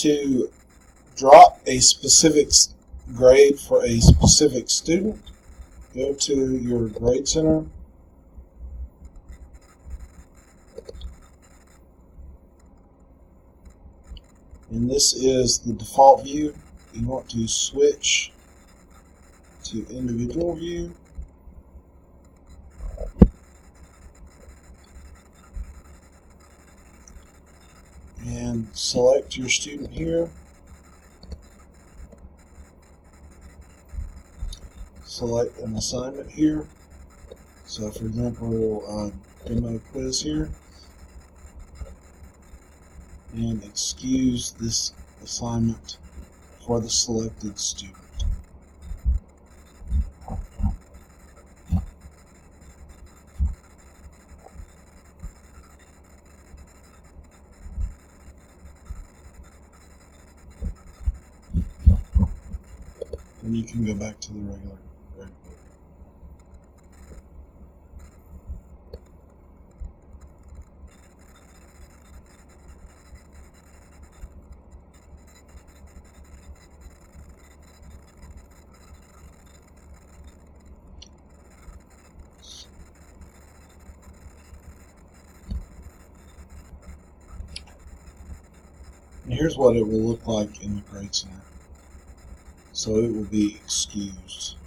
to drop a specific grade for a specific student, go to your grade center. And this is the default view. You want to switch to individual view. And select your student here. Select an assignment here. So for example, demo quiz here. And excuse this assignment for the selected student. And you can go back to the regular grade book. And here's what it will look like in the grade center. So it will be excused.